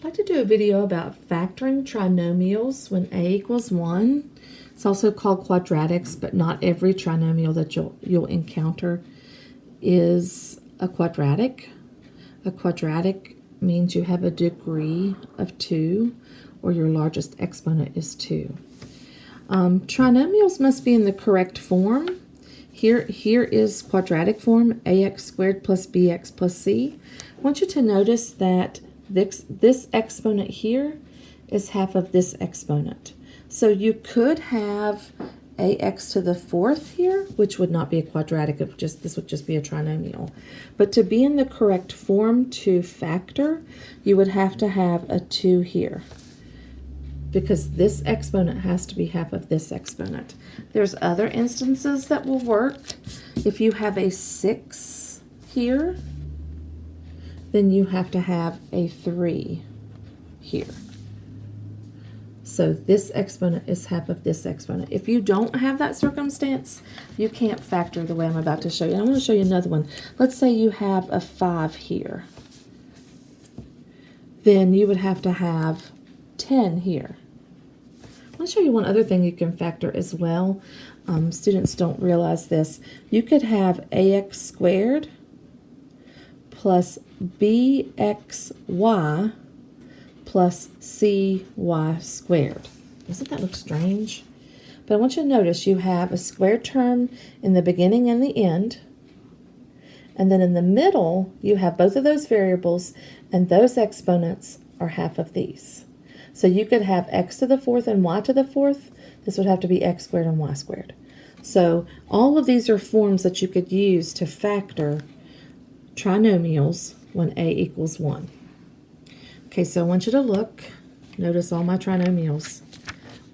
I'd like to do a video about factoring trinomials when a equals 1. It's also called quadratics, but not every trinomial that you'll encounter is a quadratic. A quadratic means you have a degree of 2, or your largest exponent is 2. Trinomials must be in the correct form. Here is quadratic form, ax squared plus bx plus c. I want you to notice that this exponent here is half of this exponent. So you could have ax to the fourth here, which would not be a quadratic, this would just be a trinomial. But to be in the correct form to factor, you would have to have a 2 here, because this exponent has to be half of this exponent. There's other instances that will work. If you have a 6 here, then you have to have a 3 here. So this exponent is half of this exponent. If you don't have that circumstance, you can't factor the way I'm about to show you. I'm going to show you another one. Let's say you have a 5 here. Then you would have to have 10 here. I'm going to show you one other thing you can factor as well. Students don't realize this. You could have ax squared plus bxy plus cy squared. Doesn't that look strange? But I want you to notice you have a squared term in the beginning and the end. And then in the middle, you have both of those variables, and those exponents are half of these. So you could have x to the fourth and y to the fourth. This would have to be x squared and y squared. So all of these are forms that you could use to factor trinomials when a equals 1. Okay, so I want you to look. Notice all my trinomials.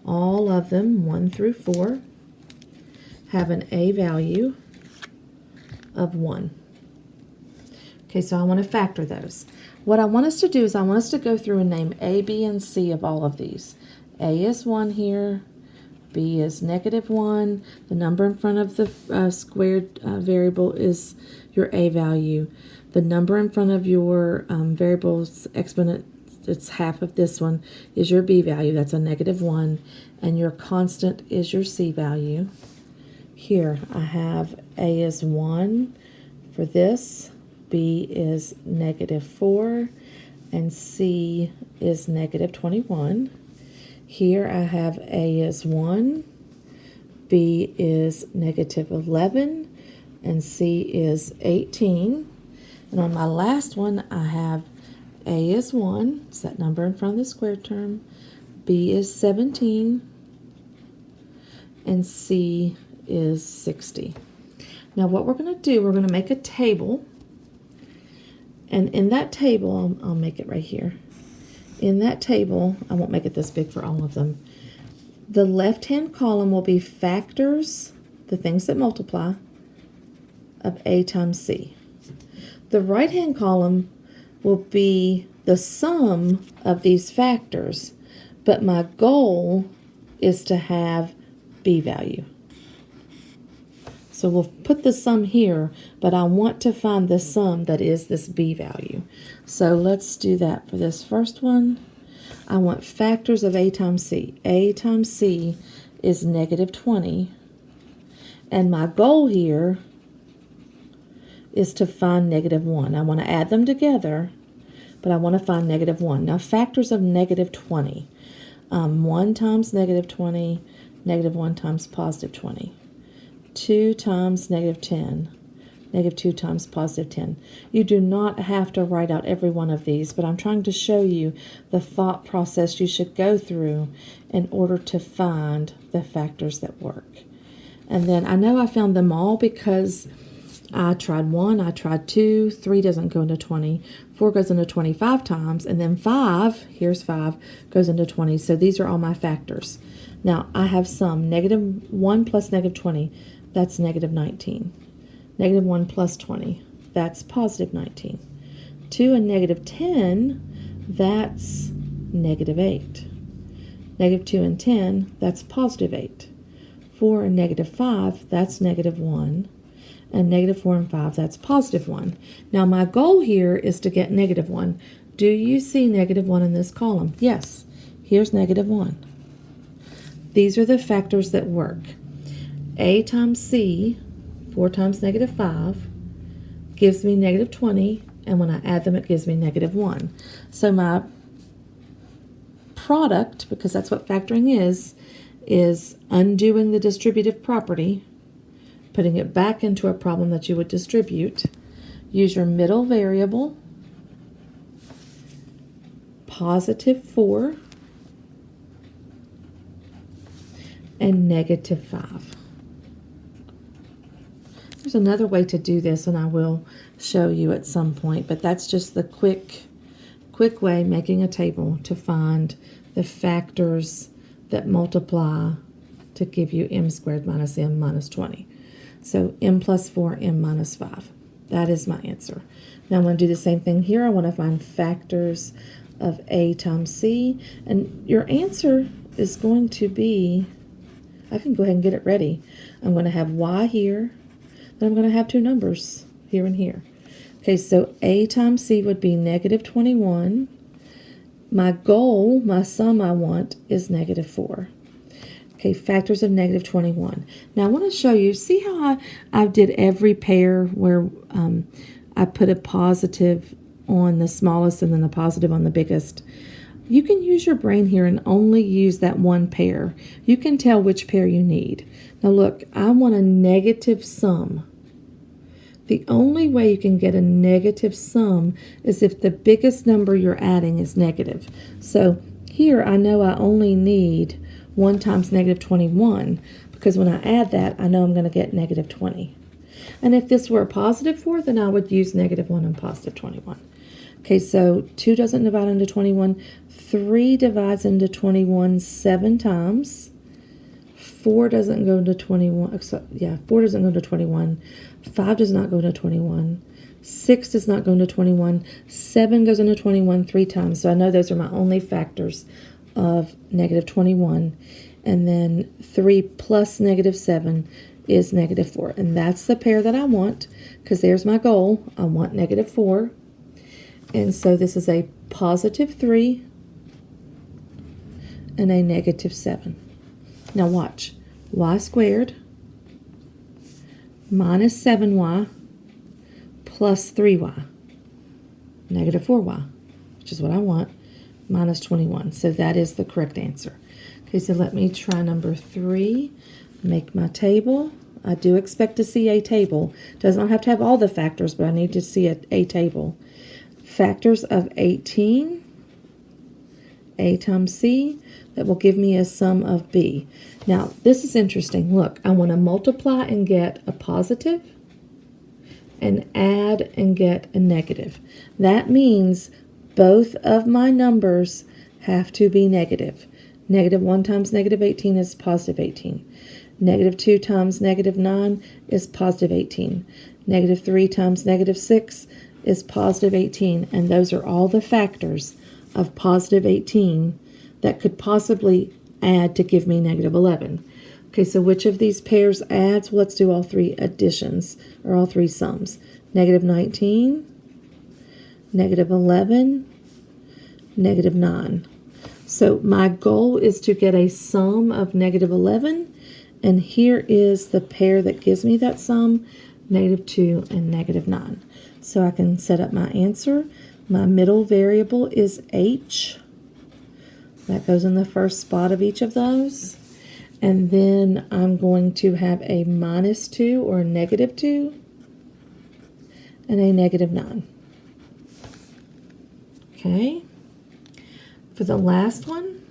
All of them, 1 through 4, have an a value of 1. Okay, so I want to factor those. What I want us to do is I want us to go through and name a, b, and c of all of these. A is 1 here. B is -1. The number in front of the squared variable is your a value. The number in front of your variable's exponent, it's half of this one, is your b value. That's a -1. And your constant is your c value. Here I have a is 1 for this. B is -4. And c is -21. Here I have a is 1, b is -11, and c is 18. And on my last one, I have a is 1, it's that number in front of the square term, b is 17, and c is 60. Now what we're going to do, we're going to make a table, and in that table, I'll make it right here. In that table, I won't make it this big for all of them. The left-hand column will be factors, the things that multiply, of a times c. The right-hand column will be the sum of these factors, but my goal is to have b value. So we'll put the sum here, but I want to find the sum that is this b value. So let's do that for this first one. I want factors of a times c. A times c is -20. And my goal here is to find -1. I want to add them together, but I want to find -1. Now factors of -20. 1 times -20, -1 times +20. 2 times -10, -2 times +10. You do not have to write out every one of these, but I'm trying to show you the thought process you should go through in order to find the factors that work. And then I know I found them all because I tried 1, I tried 2, 3 doesn't go into 20, 4 goes into 25 times, and then 5, here's 5, goes into 20. So these are all my factors. Now I have some -1 plus -20. That's -19. -1 plus 20, that's +19. 2 and -10, that's -8. -2 and 10, that's +8. 4 and -5, that's -1. And -4 and 5, that's +1. Now my goal here is to get -1. Do you see -1 in this column? Yes. Here's -1. These are the factors that work. A times C, 4 times -5, gives me -20, and when I add them, it gives me -1. So my product, because that's what factoring is undoing the distributive property, putting it back into a problem that you would distribute. Use your middle variable, +4 and -5. There's another way to do this, and I will show you at some point, but that's just the quick way, making a table to find the factors that multiply to give you m squared minus m minus 20. So m plus 4, m minus 5. That is my answer. Now I'm going to do the same thing here. I want to find factors of a times c, and your answer is going to be, I can go ahead and get it ready. I'm going to have y here, then I'm going to have two numbers here and here. Okay, so a times c would be -21. My goal, my sum I want, is -4. Okay, factors of -21. Now I want to show you, see how I did every pair where I put a positive on the smallest and then the positive on the biggest. You can use your brain here and only use that one pair. You can tell which pair you need. Now look, I want a negative sum. The only way you can get a negative sum is if the biggest number you're adding is negative. So here I know I only need 1 times -21, because when I add that, I know I'm going to get -20. And if this were a +4, then I would use -1 and +21. Okay, so 2 doesn't divide into 21. 3 divides into 21 7 times. 4 doesn't go into 21. 4 doesn't go into 21. 5 does not go into 21. 6 does not go into 21. 7 goes into 21 3 times. So I know those are my only factors of -21. And then 3 plus -7 is -4. And that's the pair that I want, because there's my goal. I want -4. And so this is a +3 and a -7. Now watch. Y squared minus 7y plus 3y, -4y, which is what I want, minus 21. So that is the correct answer. Okay, so let me try number 3. Make my table. I do expect to see a table. Does not have to have all the factors, but I need to see a table. Factors of 18, a times c, that will give me a sum of b. Now, this is interesting. Look, I want to multiply and get a positive and add and get a negative. That means both of my numbers have to be negative. -1 times -18 is +18. -2 times -9 is +18. -3 times -6 is +18. And those are all the factors of +18 that could possibly add to give me -11. Okay, so which of these pairs adds? Well, let's do all three additions, or all three sums. -19, -11, -9. So my goal is to get a sum of -11, and here is the pair that gives me that sum, -2 and -9. So I can set up my answer. My middle variable is h. That goes in the first spot of each of those. And then I'm going to have a -2 or a -2 and a -9. Okay. For the last one,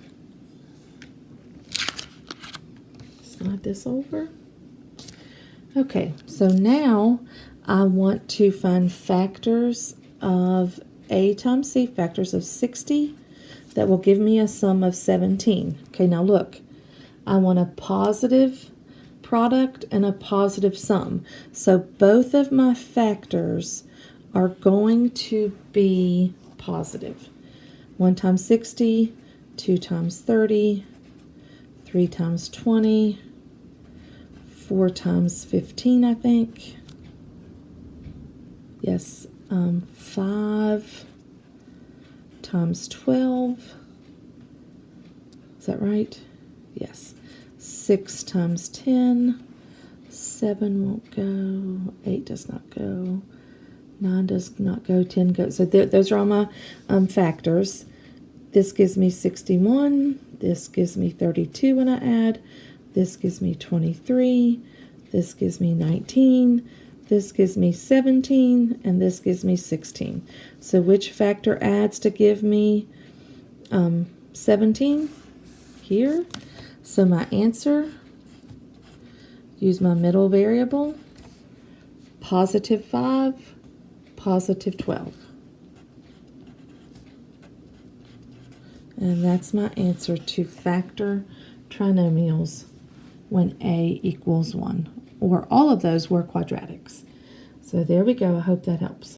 slide this over. Okay, so now I want to find factors of a times c, factors of 60, that will give me a sum of 17. Okay, now look, I want a positive product and a positive sum. So both of my factors are going to be positive. 1 times 60, 2 times 30, 3 times 20, 4 times 15, I think. Yes, 5 times 12. Is that right? Yes. 6 times 10. 7 won't go. 8 does not go. 9 does not go. 10 goes. So those are all my factors. This gives me 61. This gives me 32 when I add. This gives me 23. This gives me 19. This gives me 17. And this gives me 16. So which factor adds to give me 17? Here. So my answer, use my middle variable, positive 5, positive 12. And that's my answer to factor trinomials when a equals 1. Or all of those were quadratics. So there we go. I hope that helps.